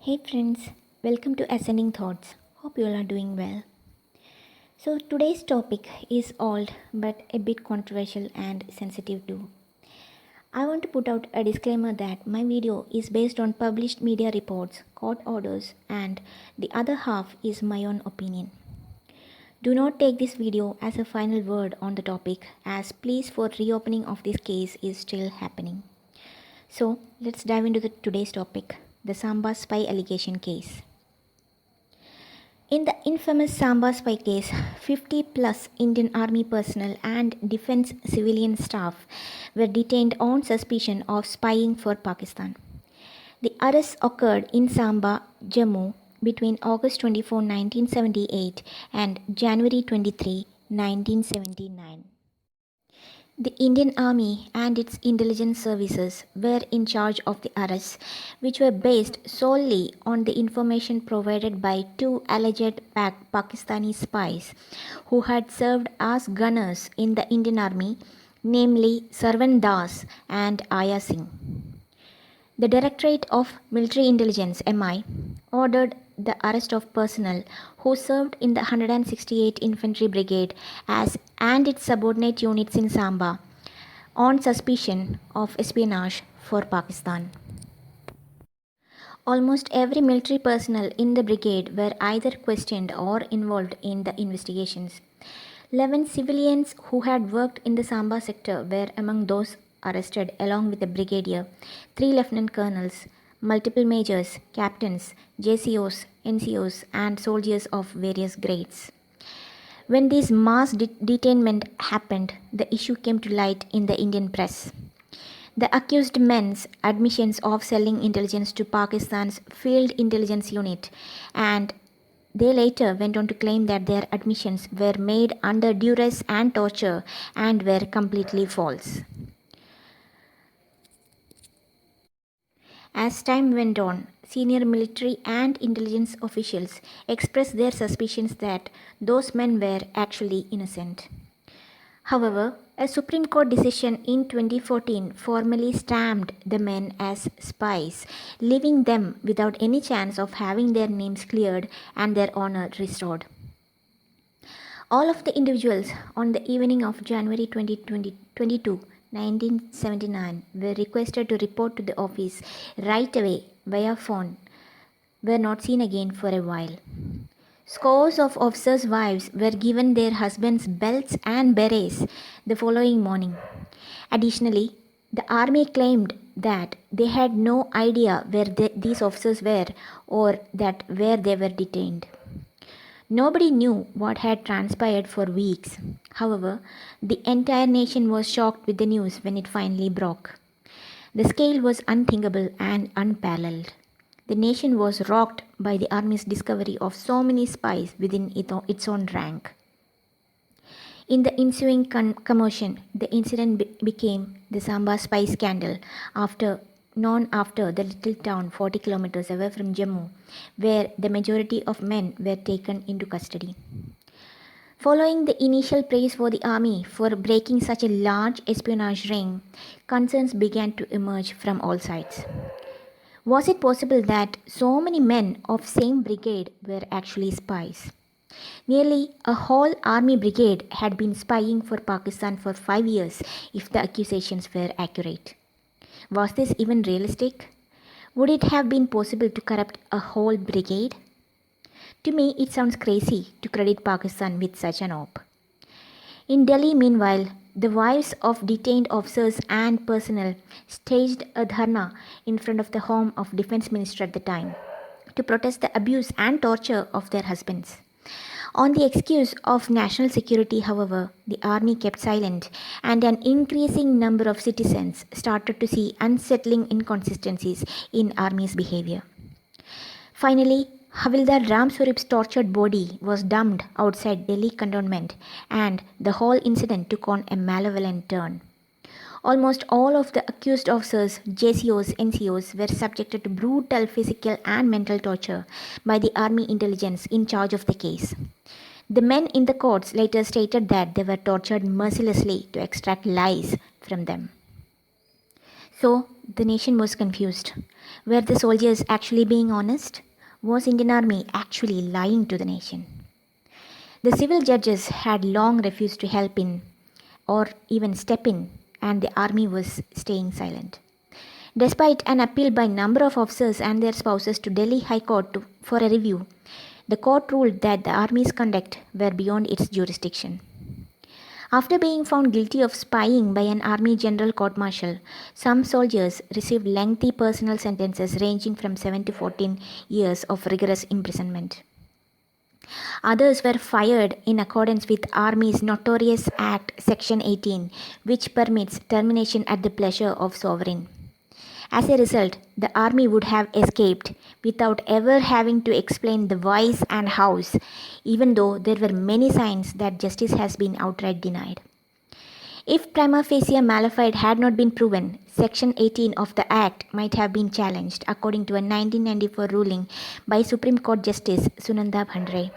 Hey friends, welcome to Ascending Thoughts. Hope you all are doing well. So, today's topic is old but a bit controversial and sensitive too. I want to put out a disclaimer that my video is based on published media reports, court orders, and the other half is my own opinion. Do not take this video as a final word on the topic, as pleas for reopening of this case is still happening. So, let's dive into today's topic, the Samba spy allegation case. In the infamous Samba spy case, 50 plus Indian Army personnel and defense civilian staff were detained on suspicion of spying for Pakistan. The arrests occurred in Samba, Jammu between August 24, 1978 and January 23, 1979. The Indian Army and its intelligence services were in charge of the arrests, which were based solely on the information provided by two alleged Pakistani spies who had served as gunners in the Indian Army, namely Sarwan Das and Aya Singh. The Directorate of Military Intelligence (MI) ordered the arrest of personnel who served in the 168th Infantry Brigade and its subordinate units in Samba on suspicion of espionage for Pakistan. Almost every military personnel in the brigade were either questioned or involved in the investigations. 11 civilians who had worked in the Samba sector were among those arrested, along with a brigadier, 3 lieutenant colonels, multiple majors, captains, JCOs, NCOs, and soldiers of various grades. When this mass detainment happened, the issue came to light in the Indian press. The accused men's admissions of selling intelligence to Pakistan's Field Intelligence Unit, and they later went on to claim that their admissions were made under duress and torture and were completely false. As time went on, senior military and intelligence officials expressed their suspicions that those men were actually innocent. However, a Supreme Court decision in 2014 formally stamped the men as spies, leaving them without any chance of having their names cleared and their honor restored. All of the individuals on the evening of January 2022, 1979 were requested to report to the office right away via phone were not seen again for a while. Scores of officers' wives were given their husbands' belts and berets the following morning. Additionally, the army claimed that they had no idea where these officers were or that where they were detained. Nobody knew what had transpired for weeks. However, the entire nation was shocked with the news when it finally broke. The scale was unthinkable and unparalleled. The nation was rocked by the army's discovery of so many spies within its own rank. In the ensuing commotion, the incident became the Samba spy scandal, known after the little town 40 kilometers away from Jammu, where the majority of men were taken into custody. Following the initial praise for the army for breaking such a large espionage ring, concerns began to emerge from all sides. Was it possible that so many men of same brigade were actually spies? Nearly a whole army brigade had been spying for Pakistan for 5 years if the accusations were accurate. Was this even realistic? Would it have been possible to corrupt a whole brigade? To me, it sounds crazy to credit Pakistan with such an op. In Delhi, meanwhile, the wives of detained officers and personnel staged a dharna in front of the home of Defense Minister at the time to protest the abuse and torture of their husbands. On the excuse of national security, however, the army kept silent, and an increasing number of citizens started to see unsettling inconsistencies in army's behavior. Finally, Havildar Ram Swarip's tortured body was dumped outside Delhi cantonment, and the whole incident took on a malevolent turn. Almost all of the accused officers, JCOs, NCOs, were subjected to brutal physical and mental torture by the army intelligence in charge of the case. The men in the courts later stated that they were tortured mercilessly to extract lies from them. So the nation was confused. Were the soldiers actually being honest? Was Indian Army actually lying to the nation? The civil judges had long refused to help in or even step in, and the army was staying silent. Despite an appeal by a number of officers and their spouses to Delhi High Court for a review, the court ruled that the army's conduct were beyond its jurisdiction. After being found guilty of spying by an army general court martial, some soldiers received lengthy personal sentences ranging from 7 to 14 years of rigorous imprisonment. Others were fired in accordance with Army's notorious Act Section 18, which permits termination at the pleasure of sovereign. As a result, the army would have escaped without ever having to explain the whys and hows, even though there were many signs that justice has been outright denied. If prima facie malafide had not been proven, Section 18 of the Act might have been challenged, according to a 1994 ruling by Supreme Court Justice Sunanda Bhandare.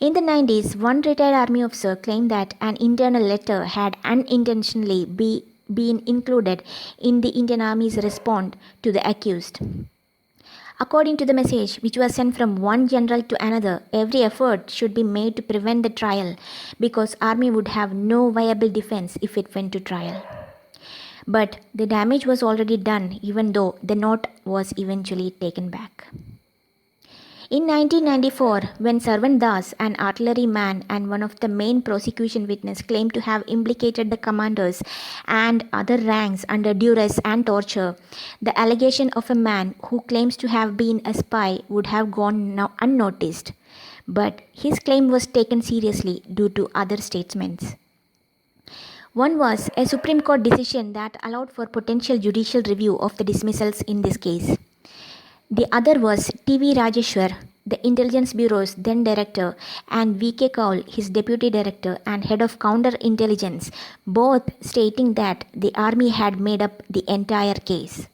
In the 90s, one retired army officer claimed that an internal letter had unintentionally been included in the Indian Army's response to the accused. According to the message, which was sent from one general to another, every effort should be made to prevent the trial because army would have no viable defense if it went to trial. But the damage was already done even though the note was eventually taken back. In 1994, when Sarwan Das, an artilleryman and one of the main prosecution witnesses, claimed to have implicated the commanders and other ranks under duress and torture, the allegation of a man who claims to have been a spy would have gone unnoticed. But his claim was taken seriously due to other statements. One was a Supreme Court decision that allowed for potential judicial review of the dismissals in this case. The other was T.V. Rajeshwar, the Intelligence Bureau's then director, and V.K. Kaul, his deputy director and head of counterintelligence, both stating that the army had made up the entire case.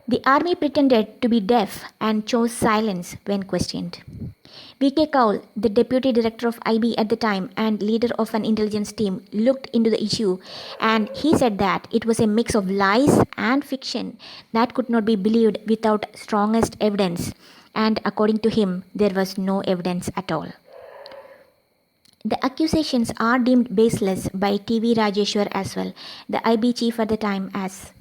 The army pretended to be deaf and chose silence when questioned. V.K. Kaul, the deputy director of IB at the time and leader of an intelligence team, looked into the issue and he said that it was a mix of lies and fiction that could not be believed without strongest evidence, and according to him, there was no evidence at all. The accusations are deemed baseless by T.V. Rajeshwar as well, the IB chief at the time, as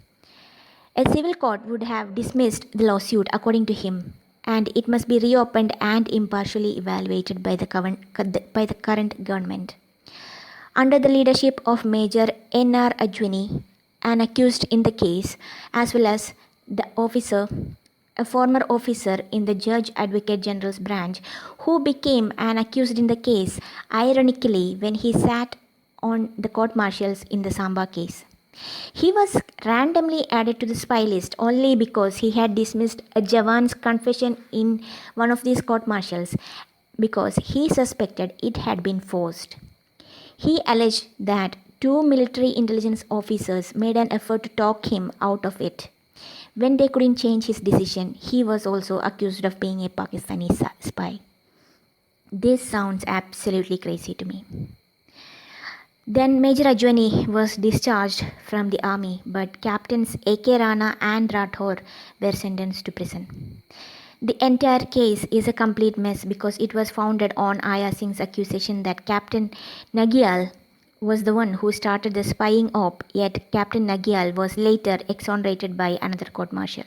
a civil court would have dismissed the lawsuit according to him, and it must be reopened and impartially evaluated by the current government. Under the leadership of Major N.R. Ajwani, an accused in the case, as well as a former officer in the Judge Advocate General's branch, who became an accused in the case, ironically, when he sat on the court martials in the Samba case. He was randomly added to the spy list only because he had dismissed a Jawan's confession in one of these court martials because he suspected it had been forced. He alleged that two military intelligence officers made an effort to talk him out of it. When they couldn't change his decision, he was also accused of being a Pakistani spy. This sounds absolutely crazy to me. Then Major Ajwani was discharged from the army, but Captains A.K. Rana and Rathore were sentenced to prison. The entire case is a complete mess because it was founded on Aya Singh's accusation that Captain Nagyal was the one who started the spying op, yet Captain Nagyal was later exonerated by another court-martial.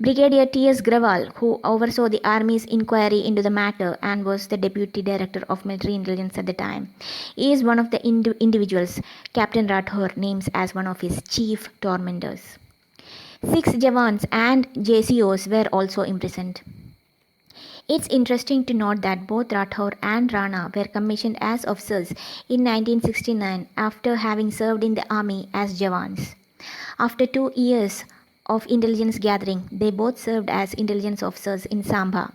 Brigadier T.S. Grawal, who oversaw the Army's inquiry into the matter and was the Deputy Director of Military Intelligence at the time, is one of the individuals Captain Rathore names as one of his chief tormentors. 6 Jawans and JCOs were also imprisoned. It's interesting to note that both Rathore and Rana were commissioned as officers in 1969 after having served in the army as Jawans. After 2 years of intelligence gathering, they both served as intelligence officers in Samba.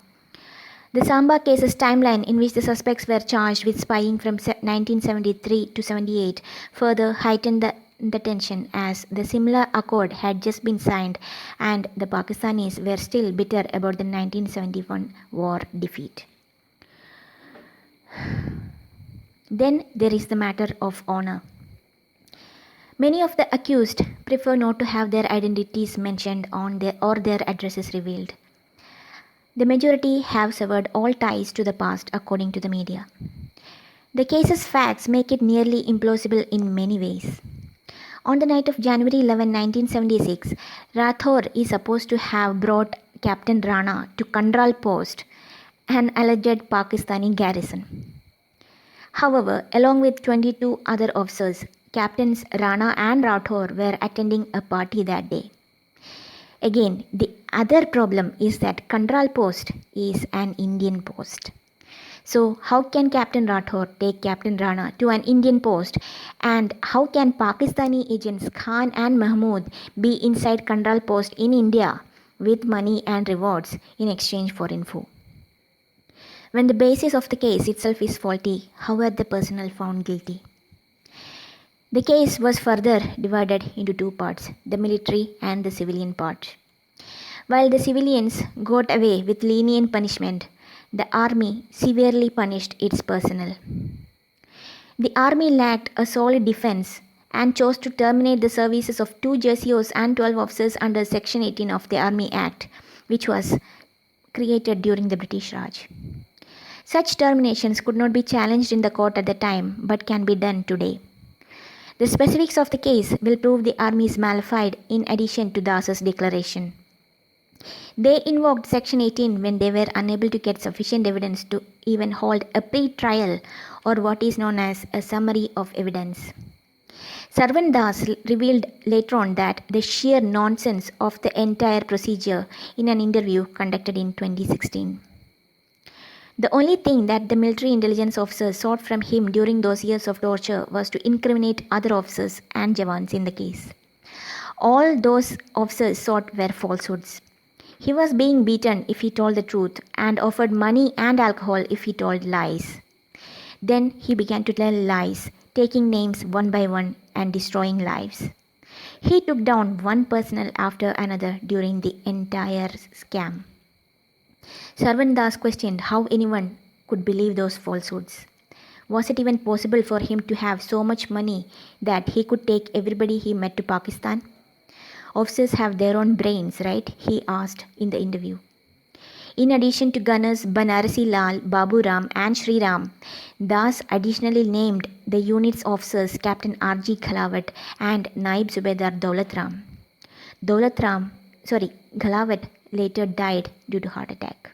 The Samba case's timeline, in which the suspects were charged with spying from 1973 to 78, further heightened the tension as the similar accord had just been signed and the Pakistanis were still bitter about the 1971 war defeat. Then there is the matter of honor. Many of the accused prefer not to have their identities mentioned or their addresses revealed. The majority have severed all ties to the past, according to the media. The case's facts make it nearly implausible in many ways. On the night of January 11, 1976, Rathore is supposed to have brought Captain Rana to Kandral Post, an alleged Pakistani garrison. However, along with 22 other officers, Captains Rana and Rathore were attending a party that day. Again, the other problem is that Kandral Post is an Indian post. So, how can Captain Rathore take Captain Rana to an Indian post, and how can Pakistani agents Khan and Mahmood be inside Kandral Post in India with money and rewards in exchange for info? When the basis of the case itself is faulty, how are the personnel found guilty? The case was further divided into two parts, the military and the civilian part. While the civilians got away with lenient punishment, the army severely punished its personnel. The army lacked a solid defense and chose to terminate the services of 2 JCOs and 12 officers under Section 18 of the Army Act, which was created during the British Raj. Such terminations could not be challenged in the court at the time, but can be done today. The specifics of the case will prove the army is malafide in addition to Das's declaration. They invoked Section 18 when they were unable to get sufficient evidence to even hold a pre-trial or what is known as a summary of evidence. Sarwan Das revealed later on that the sheer nonsense of the entire procedure in an interview conducted in 2016. The only thing that the military intelligence officers sought from him during those years of torture was to incriminate other officers and Jawans in the case. All those officers sought were falsehoods. He was being beaten if he told the truth and offered money and alcohol if he told lies. Then he began to tell lies, taking names one by one and destroying lives. He took down one personnel after another during the entire scam. Sarwan Das questioned how anyone could believe those falsehoods. Was it even possible for him to have so much money that he could take everybody he met to Pakistan? Officers have their own brains, right? He asked in the interview. In addition to gunners Banarasi Lal, Babu Ram and Sri Ram, Das additionally named the unit's officers Captain R.G. Ghalawat and Naib Subedar Daulat Ram. Ghalawat later died due to heart attack.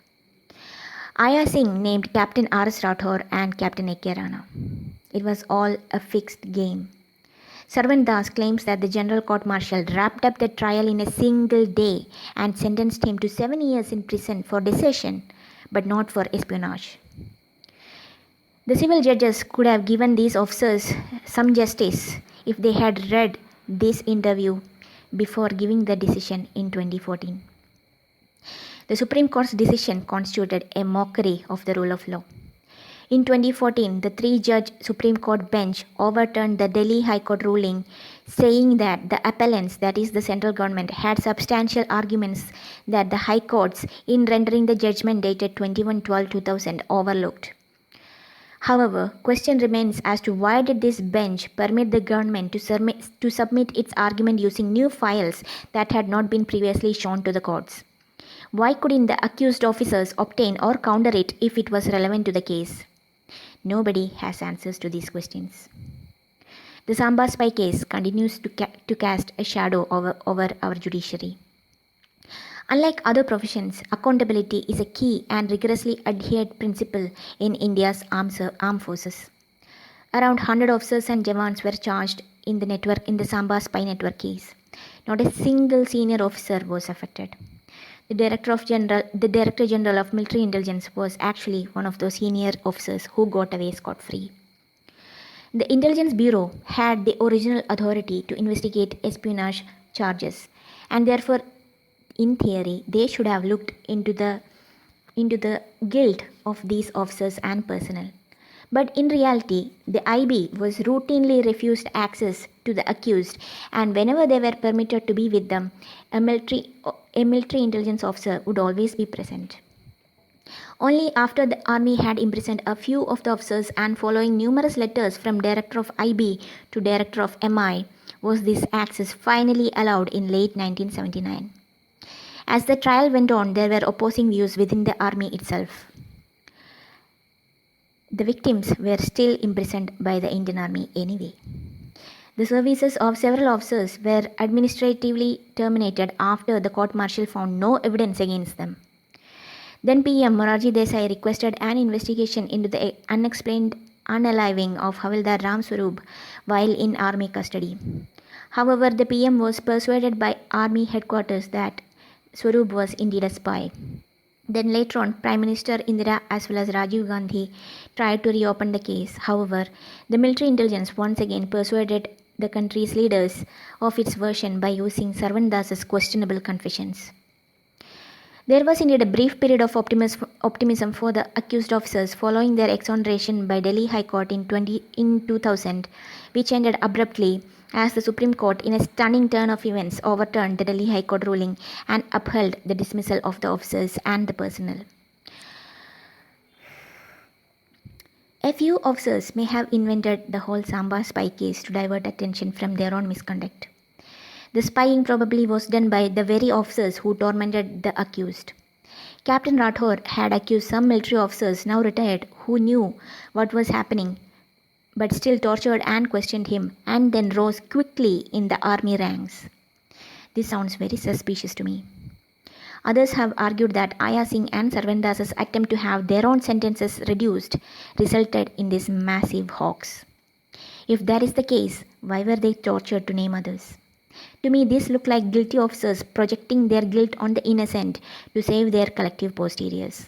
Aya Singh named Captain R.S. Rathore and Captain A.K. Rana. It was all a fixed game. Sarwan Das claims that the General Court Martial wrapped up the trial in a single day and sentenced him to 7 years in prison for desertion, but not for espionage. The civil judges could have given these officers some justice if they had read this interview before giving the decision in 2014. The Supreme Court's decision constituted a mockery of the rule of law. In 2014, the 3-judge Supreme Court bench overturned the Delhi High Court ruling, saying that the appellants, that is the central government, had substantial arguments that the High Courts, in rendering the judgment dated 21/12/2000, overlooked. However, question remains as to why did this bench permit the government to submit its argument using new files that had not been previously shown to the courts? Why couldn't the accused officers obtain or counter it if it was relevant to the case? Nobody has answers to these questions. The Samba spy case continues to cast a shadow over our judiciary. Unlike other professions, accountability is a key and rigorously adhered principle in India's armed forces. Around 100 officers and Jawans were charged in the Samba spy network case. Not a single senior officer was affected. The Director General of Military Intelligence was actually one of those senior officers who got away scot-free. The Intelligence Bureau had the original authority to investigate espionage charges, and therefore, in theory, they should have looked into the guilt of these officers and personnel. But in reality, the IB was routinely refused access to the accused, and whenever they were permitted to be with them, a military intelligence officer would always be present. Only after the army had imprisoned a few of the officers and following numerous letters from Director of IB to Director of MI was this access finally allowed in late 1979. As the trial went on, there were opposing views within the army itself. The victims were still imprisoned by the Indian Army anyway. The services of several officers were administratively terminated after the court-martial found no evidence against them. Then PM Morarji Desai requested an investigation into the unexplained unaliving of Havildar Ram Swaroop while in army custody. However, the PM was persuaded by army headquarters that Swaroop was indeed a spy. Then later on, Prime Minister Indira as well as Rajiv Gandhi tried to reopen the case. However, the military intelligence once again persuaded the country's leaders of its version by using Sarwan Das's questionable confessions. There was indeed a brief period of optimism for the accused officers following their exoneration by Delhi High Court in 2000, which ended abruptly as the Supreme Court, in a stunning turn of events, overturned the Delhi High Court ruling and upheld the dismissal of the officers and the personnel. A few officers may have invented the whole Samba spy case to divert attention from their own misconduct. The spying probably was done by the very officers who tormented the accused. Captain Rathore had accused some military officers, now retired, who knew what was happening but still tortured and questioned him, and then rose quickly in the army ranks. This sounds very suspicious to me. Others have argued that Aya Singh and Sarwan Das's attempt to have their own sentences reduced resulted in this massive hoax. If that is the case, why were they tortured, to name others? To me, this looked like guilty officers projecting their guilt on the innocent to save their collective posteriors.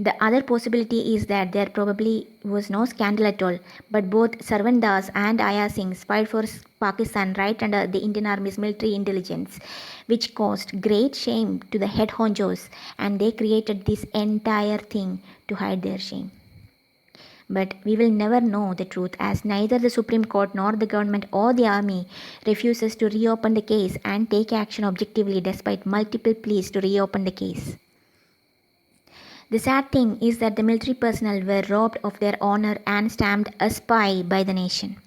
The other possibility is that there probably was no scandal at all, but both Sarwan Das and Aya Singh spied for Pakistan right under the Indian Army's military intelligence, which caused great shame to the head honchos, and they created this entire thing to hide their shame. But we will never know the truth, as neither the Supreme Court nor the government or the army refuses to reopen the case and take action objectively despite multiple pleas to reopen the case. The sad thing is that the military personnel were robbed of their honor and stamped a spy by the nation.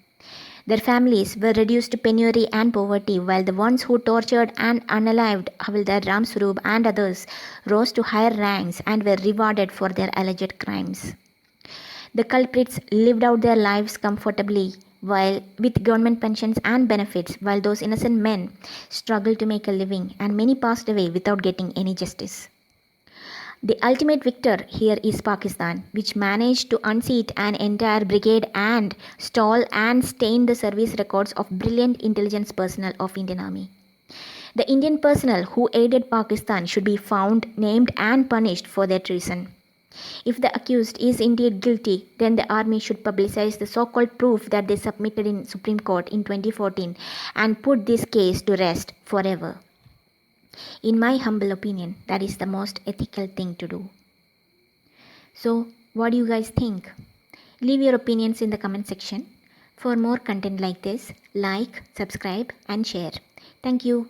Their families were reduced to penury and poverty, while the ones who tortured and unalived Havildar Ram Swaroop and others rose to higher ranks and were rewarded for their alleged crimes. The culprits lived out their lives comfortably with government pensions and benefits, while those innocent men struggled to make a living, and many passed away without getting any justice. The ultimate victor here is Pakistan, which managed to unseat an entire brigade and stall and stain the service records of brilliant intelligence personnel of Indian Army. The Indian personnel who aided Pakistan should be found, named and punished for their treason. If the accused is indeed guilty, then the army should publicize the so-called proof that they submitted in Supreme Court in 2014 and put this case to rest forever. In my humble opinion, that is the most ethical thing to do. So, what do you guys think? Leave your opinions in the comment section. For more content like this, like, subscribe and share. Thank you.